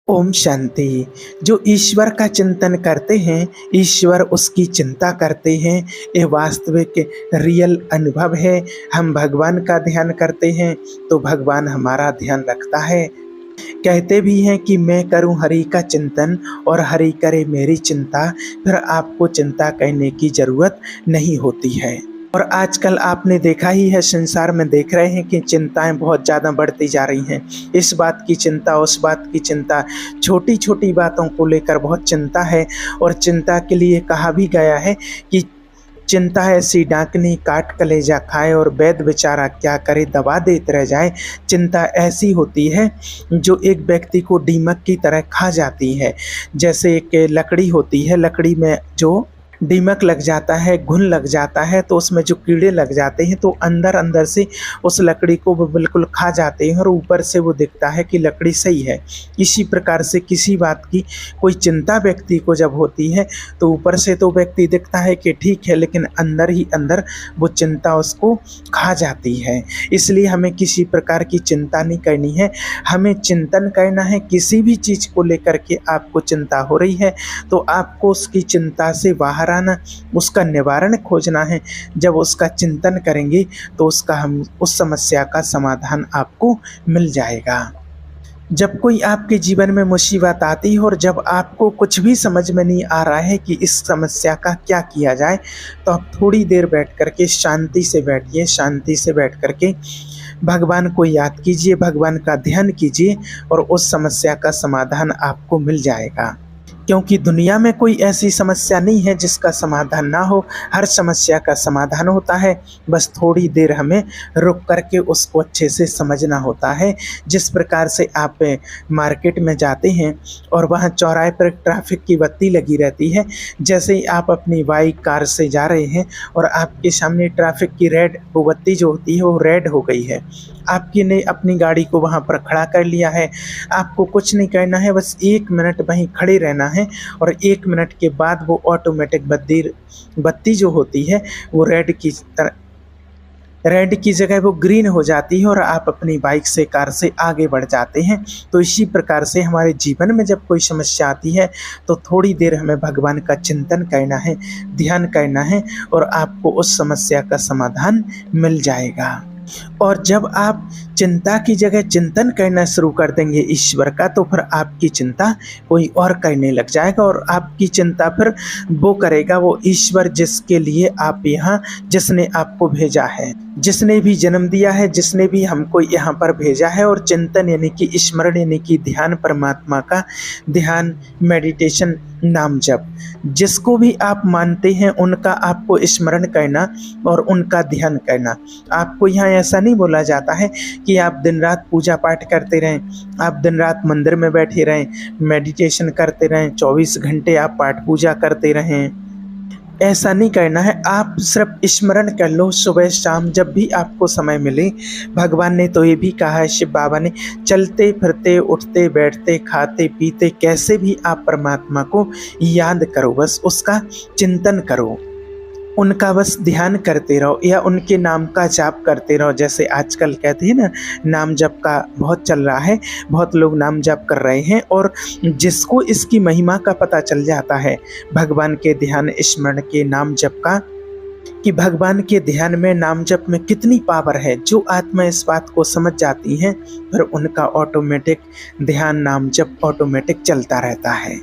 ओम शांति। जो ईश्वर का चिंतन करते हैं, ईश्वर उसकी चिंता करते हैं। ये वास्तविक रियल अनुभव है। हम भगवान का ध्यान करते हैं तो भगवान हमारा ध्यान रखता है। कहते भी हैं कि मैं करूं हरि का चिंतन और हरि करे मेरी चिंता, फिर आपको चिंता करने की जरूरत नहीं होती है। और आजकल आपने देखा ही है, संसार में देख रहे हैं कि चिंताएं बहुत ज़्यादा बढ़ती जा रही हैं। इस बात की चिंता, उस बात की चिंता, छोटी छोटी बातों को लेकर बहुत चिंता है। और चिंता के लिए कहा भी गया है कि चिंता ऐसी डाकनी काट कलेजा खाए और वैद्य बेचारा क्या करे दवा देते रह जाए। चिंता ऐसी होती है जो एक व्यक्ति को दीमक की तरह खा जाती है। जैसे एक लकड़ी होती है, लकड़ी में जो दीमक लग जाता है, घुन लग जाता है, तो उसमें जो कीड़े लग जाते हैं तो अंदर अंदर से उस लकड़ी को वो बिल्कुल खा जाते हैं और ऊपर से वो दिखता है कि लकड़ी सही है। इसी प्रकार से किसी बात की कोई चिंता व्यक्ति को जब होती है तो ऊपर से तो व्यक्ति दिखता है कि ठीक है, लेकिन अंदर ही अंदर वो चिंता उसको खा जाती है। इसलिए हमें किसी प्रकार की चिंता नहीं करनी है। हमें चिंतन करना है। किसी भी चीज़ को लेकर के आपको चिंता हो रही है तो आपको उसकी चिंता से बाहर आना, उसका निवारण खोजना है। जब उसका चिंतन करेंगे तो उस समस्या का समाधान आपको मिल जाएगा। जब कोई आपके जीवन में मुसीबत आती है और जब आपको कुछ भी समझ में नहीं आ रहा है कि इस समस्या का क्या किया जाए, तो आप थोड़ी देर बैठ करके शांति से बैठिए। शांति से बैठ करके भगवान को याद कीजिए, भगवान का ध्यान कीजिए और उस समस्या का समाधान आपको मिल जाएगा। क्योंकि दुनिया में कोई ऐसी समस्या नहीं है जिसका समाधान ना हो। हर समस्या का समाधान होता है। बस थोड़ी देर हमें रुक करके उसको अच्छे से समझना होता है। जिस प्रकार से आप मार्केट में जाते हैं और वहाँ चौराहे पर ट्रैफिक की बत्ती लगी रहती है, जैसे ही आप अपनी बाइक कार से जा रहे हैं और आपके सामने ट्रैफिक की वो बत्ती जो होती है वो रेड हो गई है, आपकी ने अपनी गाड़ी को वहाँ पर खड़ा कर लिया है। आपको कुछ नहीं करना है, बस 1 मिनट वहीं खड़े रहना है और 1 मिनट के बाद वो ऑटोमेटिक बत्ती जो होती है वो रेड की जगह वो ग्रीन हो जाती है और आप अपनी बाइक से कार से आगे बढ़ जाते हैं। तो इसी प्रकार से हमारे जीवन में जब कोई समस्या आती है तो थोड़ी देर हमें भगवान का चिंतन करना है, ध्यान करना है और आपको उस समस्या का समाधान मिल जाएगा। और जब आप चिंता की जगह चिंतन करना शुरू कर देंगे ईश्वर का, तो फिर आपकी चिंता कोई और करने लग जाएगा और आपकी चिंता फिर वो करेगा, वो ईश्वर जिसके लिए आप यहाँ, जिसने आपको भेजा है, जिसने भी जन्म दिया है, जिसने भी हमको यहाँ पर भेजा है। और चिंतन यानी कि स्मरण यानी कि ध्यान, परमात्मा का ध्यान, मेडिटेशन, नाम जप, जिसको भी आप मानते हैं उनका आपको स्मरण करना और उनका ध्यान करना। आपको यहाँ ऐसा नहीं बोला जाता है कि आप दिन रात पूजा पाठ करते रहें, आप दिन रात मंदिर में बैठे रहें, मेडिटेशन करते रहें, 24 घंटे आप पाठ पूजा करते रहें। ऐसा नहीं करना है। आप सिर्फ स्मरण कर लो सुबह शाम जब भी आपको समय मिले। भगवान ने तो ये भी कहा है, शिव बाबा ने, चलते फिरते उठते बैठते खाते पीते कैसे भी आप परमात्मा को याद करो, बस उसका चिंतन करो, उनका बस ध्यान करते रहो या उनके नाम का जाप करते रहो। जैसे आजकल कहते हैं ना, नाम जप का बहुत चल रहा है, बहुत लोग नाम जप कर रहे हैं और जिसको इसकी महिमा का पता चल जाता है भगवान के ध्यान स्मरण के नाम जप का, कि भगवान के ध्यान में नाम जप में कितनी पावर है, जो आत्मा इस बात को समझ जाती है फिर उनका ऑटोमेटिक ध्यान नाम जप ऑटोमेटिक चलता रहता है।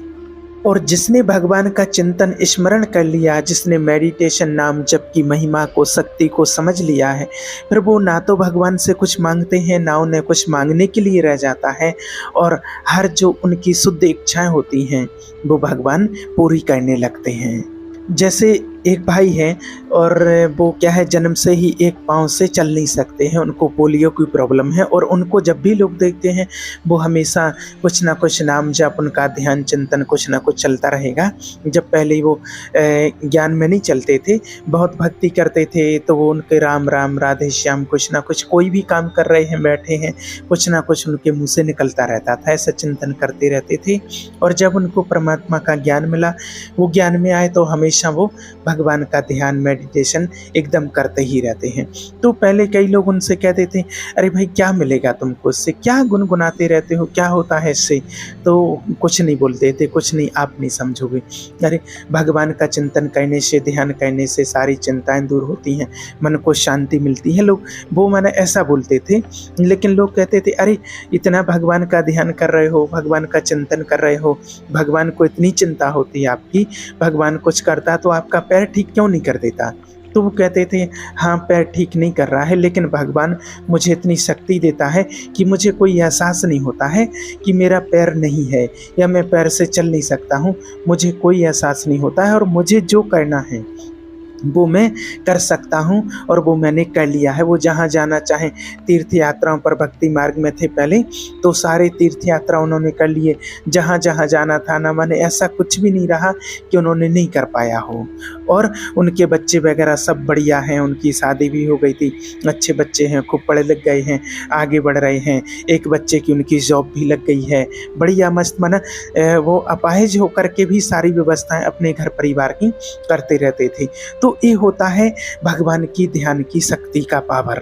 और जिसने भगवान का चिंतन स्मरण कर लिया, जिसने मेडिटेशन नाम जप की महिमा को, शक्ति को समझ लिया है, फिर वो ना तो भगवान से कुछ मांगते हैं, ना उन्हें कुछ मांगने के लिए रह जाता है और हर जो उनकी शुद्ध इच्छाएं होती हैं वो भगवान पूरी करने लगते हैं। जैसे एक भाई हैं और वो क्या है, जन्म से ही एक पाँव से चल नहीं सकते हैं, उनको पोलियो की प्रॉब्लम है और उनको जब भी लोग देखते हैं वो हमेशा कुछ ना कुछ नाम जप, उनका ध्यान चिंतन कुछ ना कुछ चलता रहेगा। जब पहले वो ज्ञान में नहीं चलते थे, बहुत भक्ति करते थे, तो वो उनके राम राम राधे श्याम कुछ ना कुछ, कोई भी काम कर रहे हैं, बैठे हैं, कुछ ना कुछ उनके मुँह से निकलता रहता था, ऐसा चिंतन करते रहते थे। और जब उनको परमात्मा का ज्ञान मिला, वो ज्ञान में आए तो हमेशा वो भगवान का ध्यान मेडिटेशन एकदम करते ही रहते हैं। तो पहले कई लोग उनसे कहते थे, अरे भाई क्या मिलेगा तुमको इससे, क्या गुनगुनाते रहते हो, क्या होता है इससे? तो कुछ नहीं बोलते थे, कुछ नहीं, आप नहीं समझोगे। अरे भगवान का चिंतन करने से, ध्यान करने से सारी चिंताएं दूर होती हैं, मन को शांति मिलती है। लोग वो मैंने ऐसा बोलते थे, लेकिन लोग कहते थे, अरे इतना भगवान का ध्यान कर रहे हो, भगवान का चिंतन कर रहे हो, भगवान को इतनी चिंता होती है आपकी, भगवान कुछ करता तो आपका पैर ठीक क्यों नहीं कर देता? तो वो कहते थे, हाँ पैर ठीक नहीं कर रहा है, लेकिन भगवान मुझे इतनी शक्ति देता है कि मुझे कोई एहसास नहीं होता है कि मेरा पैर नहीं है या मैं पैर से चल नहीं सकता हूँ, मुझे कोई एहसास नहीं होता है और मुझे जो करना है वो मैं कर सकता हूँ और वो मैंने कर लिया है। वो जहाँ जाना चाहें, तीर्थ यात्राओं पर भक्ति मार्ग में थे पहले, तो सारे तीर्थ यात्रा उन्होंने कर लिए, जहाँ जहाँ जाना था ना, माने ऐसा कुछ भी नहीं रहा कि उन्होंने नहीं कर पाया हो। और उनके बच्चे वगैरह सब बढ़िया हैं, उनकी शादी भी हो गई थी, अच्छे बच्चे हैं, खूब पढ़े लिख गए हैं, आगे बढ़ रहे हैं, एक बच्चे की उनकी जॉब भी लग गई है, बढ़िया मस्त। माना वो अपाहिज होकर के भी सारी व्यवस्थाएं अपने घर परिवार की करते रहते थे। तो ये होता है भगवान की ध्यान की शक्ति का पावर।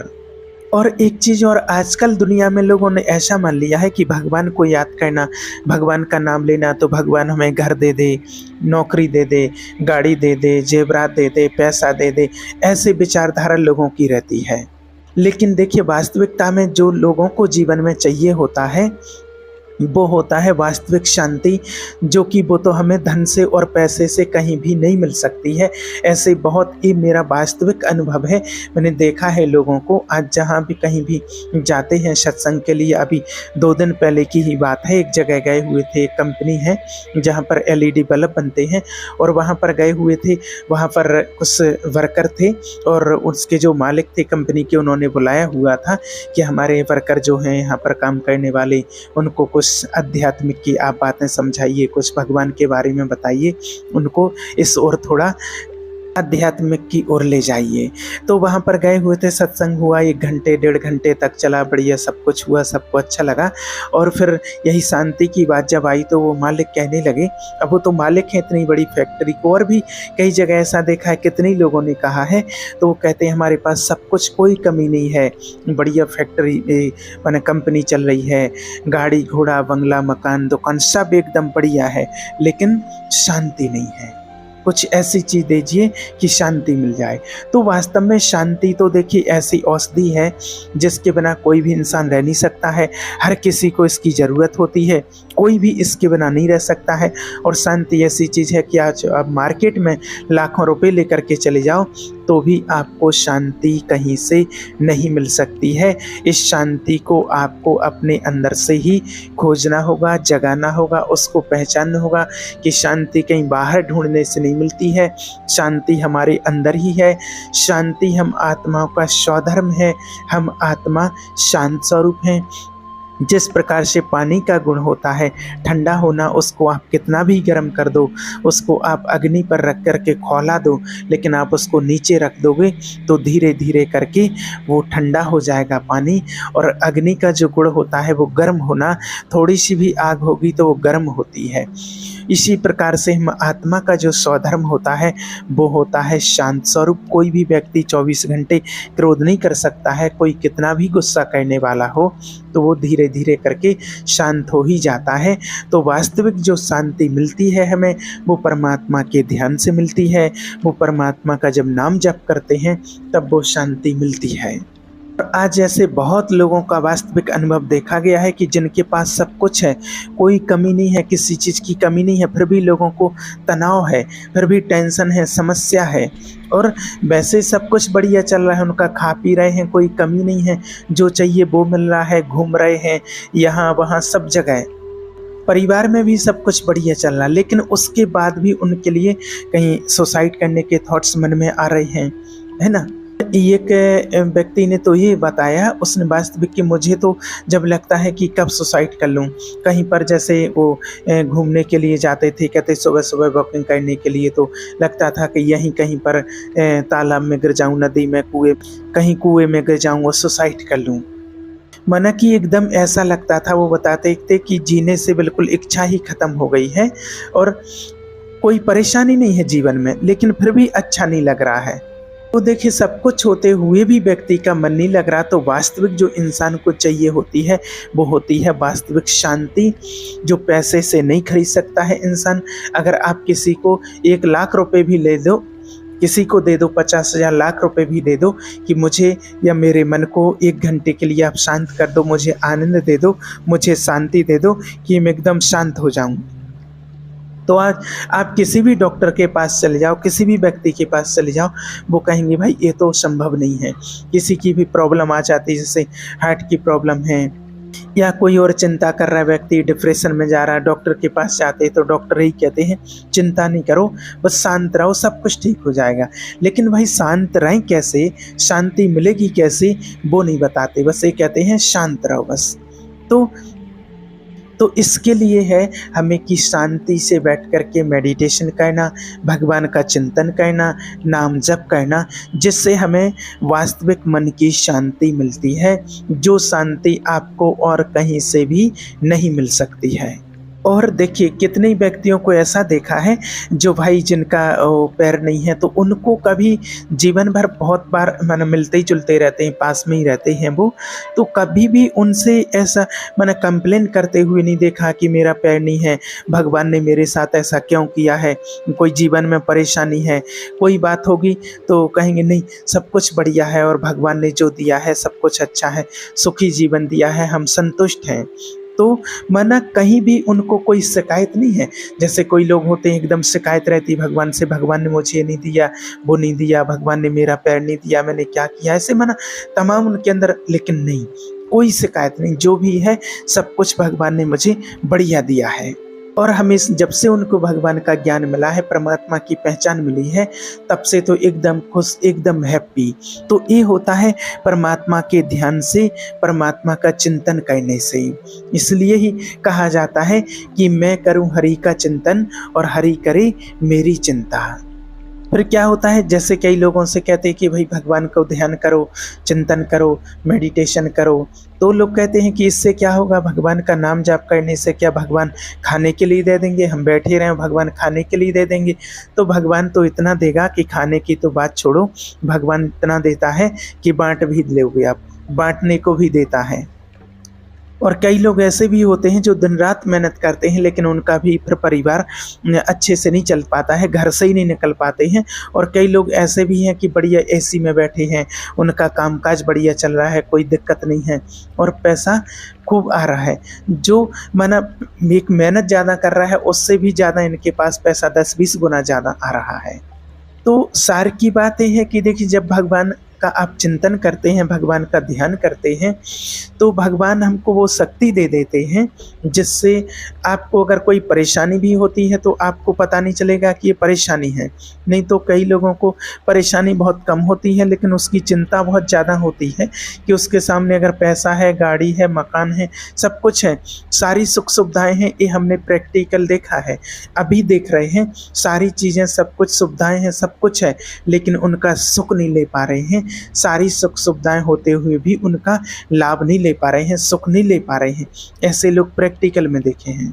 और एक चीज़ और, आजकल दुनिया में लोगों ने ऐसा मान लिया है कि भगवान को याद करना, भगवान का नाम लेना तो भगवान हमें घर दे दे, नौकरी दे दे, गाड़ी दे दे, जेवरात दे दे, पैसा दे दे, ऐसे विचारधारा लोगों की रहती है। लेकिन देखिए, वास्तविकता में जो लोगों को जीवन में चाहिए होता है वो होता है वास्तविक शांति, जो कि वो तो हमें धन से और पैसे से कहीं भी नहीं मिल सकती है। ऐसे बहुत ही मेरा वास्तविक अनुभव है, मैंने देखा है लोगों को। आज जहाँ भी कहीं भी जाते हैं सत्संग के लिए, अभी 2 दिन पहले की ही बात है, एक जगह गए हुए थे, एक कंपनी है जहाँ पर LED बल्ब बनते हैं, और वहाँ पर गए हुए थे। वहाँ पर कुछ वर्कर थे और उसके जो मालिक थे कंपनी के, उन्होंने बुलाया हुआ था कि हमारे वर्कर जो हैं यहाँ पर काम करने वाले, उनको कुछ आध्यात्मिक की आप बातें समझाइए, कुछ भगवान के बारे में बताइए, उनको इस ओर थोड़ा आध्यात्मिक की ओर ले जाइए। तो वहाँ पर गए हुए थे, सत्संग हुआ, 1 घंटे 1.5 घंटे तक चला, बढ़िया सब कुछ हुआ, सबको अच्छा लगा। और फिर यही शांति की बात जब आई तो वो मालिक कहने लगे, अब वो तो मालिक हैं इतनी बड़ी फैक्ट्री को, और भी कई जगह ऐसा देखा है, कितने लोगों ने कहा है, तो वो कहते हैं हमारे पास सब कुछ, कोई कमी नहीं है, बढ़िया फैक्ट्री माने कंपनी चल रही है, गाड़ी घोड़ा बंगला मकान दुकान सब एकदम बढ़िया है, लेकिन शांति नहीं है। कुछ ऐसी चीज़ दीजिए कि शांति मिल जाए। तो वास्तव में शांति तो देखिए ऐसी औषधि है जिसके बिना कोई भी इंसान रह नहीं सकता है, हर किसी को इसकी ज़रूरत होती है, कोई भी इसके बिना नहीं रह सकता है। और शांति ऐसी चीज़ है कि आज आप मार्केट में लाखों रुपए लेकर के चले जाओ तो भी आपको शांति कहीं से नहीं मिल सकती है। इस शांति को आपको अपने अंदर से ही खोजना होगा, जगाना होगा, उसको पहचानना होगा कि शांति कहीं बाहर ढूंढने से नहीं मिलती है, शांति हमारे अंदर ही है। शांति हम आत्माओं का स्वधर्म है, हम आत्मा शांत स्वरूप हैं। जिस प्रकार से पानी का गुण होता है ठंडा होना, उसको आप कितना भी गर्म कर दो, उसको आप अग्नि पर रख करके खौला दो, लेकिन आप उसको नीचे रख दोगे तो धीरे धीरे करके वो ठंडा हो जाएगा पानी। और अग्नि का जो गुण होता है वो गर्म होना, थोड़ी सी भी आग होगी तो वो गर्म होती है। इसी प्रकार से हम आत्मा का जो स्वधर्म होता है वो होता है शांत स्वरूप। कोई भी व्यक्ति 24 घंटे क्रोध नहीं कर सकता है, कोई कितना भी गुस्सा करने वाला हो तो वो धीरे धीरे करके शांत हो ही जाता है। तो वास्तविक जो शांति मिलती है हमें, वो परमात्मा के ध्यान से मिलती है। वो परमात्मा का जब नाम जप करते हैं तब वो शांति मिलती है। आज ऐसे बहुत लोगों का वास्तविक अनुभव देखा गया है कि जिनके पास सब कुछ है, कोई कमी नहीं है, किसी चीज़ की कमी नहीं है, फिर भी लोगों को तनाव है, फिर भी टेंशन है, समस्या है। और वैसे सब कुछ बढ़िया चल रहा है, उनका खा पी रहे हैं, कोई कमी नहीं है, जो चाहिए वो मिल रहा है, घूम रहे हैं यहाँ वहाँ सब जगह, परिवार में भी सब कुछ बढ़िया चल रहा है, लेकिन उसके बाद भी उनके लिए कहीं सुसाइड करने के थॉट्स मन में आ रहे हैं, है ना। एक व्यक्ति ने तो ये बताया, उसने वास्तविक कि मुझे तो जब लगता है कि कब सुसाइड कर लूँ, कहीं पर जैसे वो घूमने के लिए जाते थे, कहते सुबह सुबह वॉकिंग करने के लिए, तो लगता था कि यहीं कहीं पर तालाब में गिर जाऊँ, नदी में, कुएं में गिर जाऊँ और सुसाइड कर लूँ। माना कि एकदम ऐसा लगता था। वो बताते थे कि जीने से बिल्कुल इच्छा ही खत्म हो गई है और कोई परेशानी नहीं है जीवन में, लेकिन फिर भी अच्छा नहीं लग रहा है। तो देखिए, सब कुछ होते हुए भी व्यक्ति का मन नहीं लग रहा, तो वास्तविक जो इंसान को चाहिए होती है वो होती है वास्तविक शांति, जो पैसे से नहीं खरीद सकता है इंसान। अगर आप किसी को 1 लाख रुपए भी ले दो, किसी को दे दो 50,000 लाख रुपए भी दे दो कि मुझे या मेरे मन को 1 घंटे के लिए आप शांत कर दो, मुझे आनंद दे दो, मुझे शांति दे दो कि मैं एकदम शांत हो जाऊं, तो आज आप किसी भी डॉक्टर के पास चले जाओ, किसी भी व्यक्ति के पास चले जाओ, वो कहेंगे भाई ये तो संभव नहीं है। किसी की भी प्रॉब्लम आ जाती है, जैसे हार्ट की प्रॉब्लम है या कोई और चिंता कर रहा है, व्यक्ति डिप्रेशन में जा रहा है, डॉक्टर के पास जाते हैं तो डॉक्टर यही कहते हैं चिंता नहीं करो, बस शांत रहो, सब कुछ ठीक हो जाएगा। लेकिन भाई शांत रहें कैसे, शांति मिलेगी कैसे, वो नहीं बताते, बस ये कहते हैं शांत रहो बस। तो इसके लिए है हमें कि शांति से बैठ कर के मेडिटेशन करना, भगवान का चिंतन करना, नाम जप करना, जिससे हमें वास्तविक मन की शांति मिलती है, जो शांति आपको और कहीं से भी नहीं मिल सकती है। और देखिए, कितने व्यक्तियों को ऐसा देखा है जो भाई जिनका पैर नहीं है, तो उनको कभी जीवन भर बहुत बार माने मिलते ही जुलते रहते हैं, पास में ही रहते हैं वो, तो कभी भी उनसे ऐसा माने कंप्लेन करते हुए नहीं देखा कि मेरा पैर नहीं है, भगवान ने मेरे साथ ऐसा क्यों किया है, कोई जीवन में परेशानी है, कोई बात होगी तो कहेंगे नहीं सब कुछ बढ़िया है और भगवान ने जो दिया है सब कुछ अच्छा है, सुखी जीवन दिया है, हम संतुष्ट हैं। तो माना कहीं भी उनको कोई शिकायत नहीं है। जैसे कोई लोग होते हैं एकदम शिकायत रहती भगवान से, भगवान ने मुझे ये नहीं दिया, वो नहीं दिया, भगवान ने मेरा पैर नहीं दिया, मैंने क्या किया, ऐसे माना तमाम उनके अंदर, लेकिन नहीं, कोई शिकायत नहीं, जो भी है सब कुछ भगवान ने मुझे बढ़िया दिया है। और हमें जब से उनको भगवान का ज्ञान मिला है, परमात्मा की पहचान मिली है, तब से तो एकदम खुश, एकदम हैप्पी। तो ये होता है परमात्मा के ध्यान से, परमात्मा का चिंतन करने से। इसलिए ही कहा जाता है कि मैं करूं हरि का चिंतन और हरि करे मेरी चिंता। फिर क्या होता है, जैसे कई लोगों से कहते हैं कि भाई भगवान को ध्यान करो, चिंतन करो, मेडिटेशन करो, तो लोग कहते हैं कि इससे क्या होगा, भगवान का नाम जाप करने से क्या भगवान खाने के लिए दे देंगे, हम बैठे रहें भगवान खाने के लिए दे देंगे। तो भगवान तो इतना देगा कि खाने की तो बात छोड़ो, भगवान इतना देता है कि बांट भी लोगे आप, बांटने को भी देता है। और कई लोग ऐसे भी होते हैं जो दिन रात मेहनत करते हैं, लेकिन उनका भी फिर परिवार अच्छे से नहीं चल पाता है, घर से ही नहीं निकल पाते हैं। और कई लोग ऐसे भी हैं कि बढ़िया एसी में बैठे हैं, उनका कामकाज बढ़िया चल रहा है, कोई दिक्कत नहीं है और पैसा खूब आ रहा है। जो माना एक मेहनत ज़्यादा कर रहा है, उससे भी ज़्यादा इनके पास पैसा 10-20 गुना ज़्यादा आ रहा है। तो सार की बात यह है कि देखिए, जब भगवान का आप चिंतन करते हैं, भगवान का ध्यान करते हैं, तो भगवान हमको वो शक्ति दे देते हैं जिससे आपको अगर कोई परेशानी भी होती है तो आपको पता नहीं चलेगा कि ये परेशानी है। नहीं तो कई लोगों को परेशानी बहुत कम होती है, लेकिन उसकी चिंता बहुत ज़्यादा होती है कि उसके सामने अगर पैसा है, गाड़ी है, मकान है, सब कुछ है, सारी सुख सुविधाएं हैं। ये हमने प्रैक्टिकल देखा है, अभी देख रहे हैं, सारी चीज़ें, सब कुछ सुविधाएं हैं, सब कुछ है, लेकिन उनका सुख नहीं ले पा रहे हैं। सारी सुख सुविधाएं होते हुए भी उनका लाभ नहीं ले पा रहे हैं, सुख नहीं ले पा रहे हैं। ऐसे लोग प्रैक्टिकल में देखे हैं।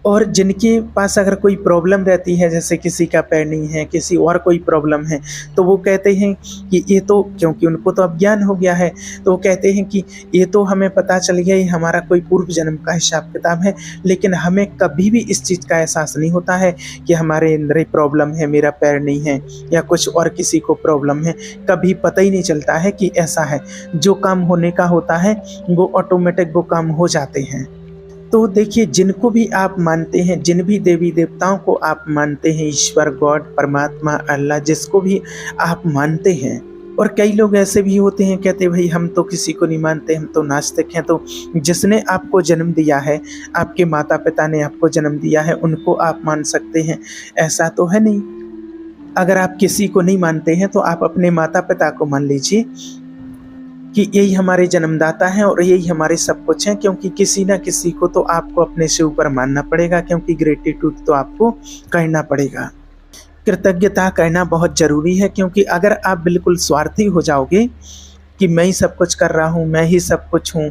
और जिनके पास अगर कोई प्रॉब्लम रहती है, जैसे किसी का पैर नहीं है, किसी और कोई प्रॉब्लम है, तो वो कहते हैं कि ये तो, क्योंकि उनको तो अब ज्ञान हो गया है, तो वो कहते हैं कि ये तो हमें पता चल गया, ये हमारा कोई पूर्व जन्म का हिसाब किताब है, लेकिन हमें कभी भी इस चीज़ का एहसास नहीं होता है कि हमारे अंदर प्रॉब्लम है, मेरा पैर नहीं है या कुछ और किसी को प्रॉब्लम है। कभी पता ही नहीं चलता है कि ऐसा है। जो काम होने का होता है वो ऑटोमेटिक वो काम हो जाते हैं। तो देखिए, जिनको भी आप मानते हैं, जिन भी देवी देवताओं को आप मानते हैं, ईश्वर, गॉड, परमात्मा, अल्लाह, जिसको भी आप मानते हैं, और कई लोग ऐसे भी होते हैं कहते भाई हम तो किसी को नहीं मानते, हम तो नास्तिक हैं। तो जिसने आपको जन्म दिया है, आपके माता पिता ने आपको जन्म दिया है, उनको आप मान सकते हैं, ऐसा तो है नहीं। अगर आप किसी को नहीं मानते हैं तो आप अपने माता पिता को मान लीजिए कि यही हमारे जन्मदाता हैं और यही हमारे सब कुछ हैं, क्योंकि किसी ना किसी को तो आपको अपने से ऊपर मानना पड़ेगा, क्योंकि ग्रेटिट्यूड तो आपको करना पड़ेगा। कृतज्ञता करना बहुत ज़रूरी है, क्योंकि अगर आप बिल्कुल स्वार्थी हो जाओगे कि मैं ही सब कुछ कर रहा हूँ, मैं ही सब कुछ हूँ,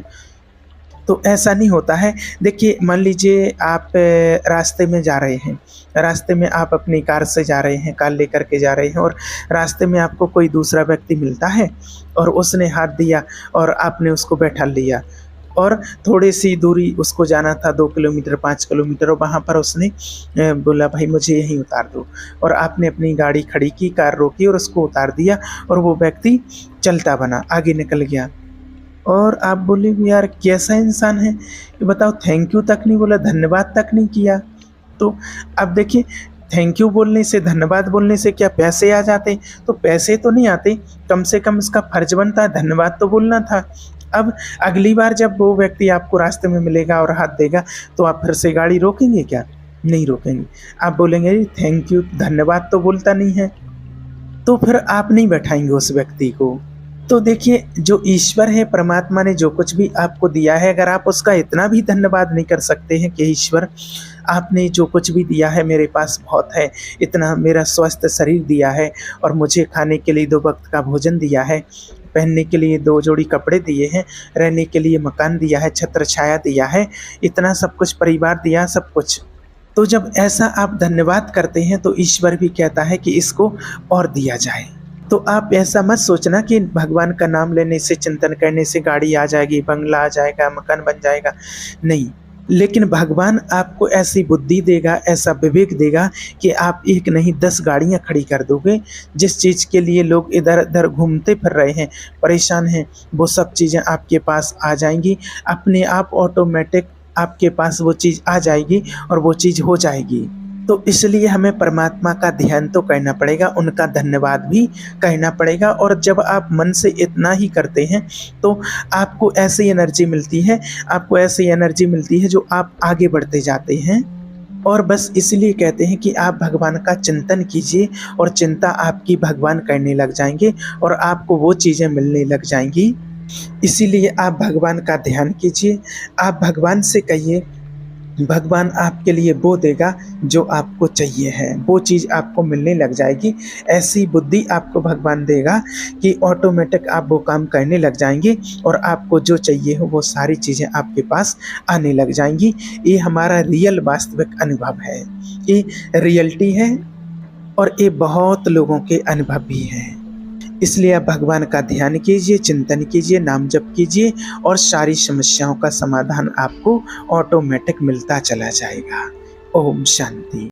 तो ऐसा नहीं होता है। देखिए, मान लीजिए आप रास्ते में जा रहे हैं, रास्ते में आप अपनी कार से जा रहे हैं, कार लेकर के जा रहे हैं, और रास्ते में आपको कोई दूसरा व्यक्ति मिलता है और उसने हाथ दिया और आपने उसको बैठा लिया, और थोड़ी सी दूरी उसको जाना था, 2 किलोमीटर 5 किलोमीटर, और वहाँ पर उसने बोला भाई मुझे यहीं उतार दो, और आपने अपनी गाड़ी खड़ी की, कार रोकी और उसको उतार दिया, और वो व्यक्ति चलता बना, आगे निकल गया। और आप बोले यार कैसा इंसान है ये, बताओ थैंक यू तक नहीं बोला, धन्यवाद तक नहीं किया। तो अब देखिए, थैंक यू बोलने से, धन्यवाद बोलने से क्या पैसे आ जाते? तो पैसे तो नहीं आते, कम से कम उसका फर्ज बनता है, धन्यवाद तो बोलना था। अब अगली बार जब वो व्यक्ति आपको रास्ते में मिलेगा और हाथ देगा, तो आप फिर से गाड़ी रोकेंगे क्या? नहीं रोकेंगे। आप बोलेंगे थैंक यू, धन्यवाद तो बोलता नहीं है, तो फिर आप नहीं बैठाएंगे उस व्यक्ति को। तो देखिए, जो ईश्वर है, परमात्मा ने जो कुछ भी आपको दिया है, अगर आप उसका इतना भी धन्यवाद नहीं कर सकते हैं कि ईश्वर आपने जो कुछ भी दिया है मेरे पास बहुत है, इतना मेरा स्वस्थ शरीर दिया है, और मुझे खाने के लिए 2 वक्त का भोजन दिया है, पहनने के लिए 2 जोड़ी कपड़े दिए हैं, रहने के लिए मकान दिया है, छत्र छाया दिया है, इतना सब कुछ परिवार दिया, सब कुछ। तो जब ऐसा आप धन्यवाद करते हैं तो ईश्वर भी कहता है कि इसको और दिया जाए। तो आप ऐसा मत सोचना कि भगवान का नाम लेने से, चिंतन करने से गाड़ी आ जाएगी, बंगला आ जाएगा, मकान बन जाएगा, नहीं। लेकिन भगवान आपको ऐसी बुद्धि देगा, ऐसा विवेक देगा कि आप 1 नहीं 10 गाड़ियाँ खड़ी कर दोगे। जिस चीज़ के लिए लोग इधर उधर घूमते फिर रहे हैं, परेशान हैं, वो सब चीज़ें आपके पास आ जाएंगी, अपने आप ऑटोमेटिक आपके पास वो चीज़ आ जाएगी और वो चीज़ हो जाएगी। तो इसलिए हमें परमात्मा का ध्यान तो करना पड़ेगा, उनका धन्यवाद भी कहना पड़ेगा। और जब आप मन से इतना ही करते हैं तो आपको ऐसी एनर्जी मिलती है, आपको ऐसी एनर्जी मिलती है जो आप आगे बढ़ते जाते हैं। और बस इसलिए कहते हैं कि आप भगवान का चिंतन कीजिए और चिंता आपकी भगवान करने लग जाएंगे और आपको वो चीज़ें मिलने लग जाएंगी। इसीलिए आप भगवान का ध्यान कीजिए, आप भगवान से कहिए, भगवान आपके लिए वो देगा जो आपको चाहिए है, वो चीज़ आपको मिलने लग जाएगी। ऐसी बुद्धि आपको भगवान देगा कि ऑटोमेटिक आप वो काम करने लग जाएंगे और आपको जो चाहिए हो वो सारी चीज़ें आपके पास आने लग जाएंगी। ये हमारा रियल वास्तविक अनुभव है, ये रियलिटी है, और ये बहुत लोगों के अनुभव भी हैं। इसलिए आप भगवान का ध्यान कीजिए, चिंतन कीजिए, नाम जप कीजिए, और सारी समस्याओं का समाधान आपको ऑटोमेटिक मिलता चला जाएगा। ओम शांति।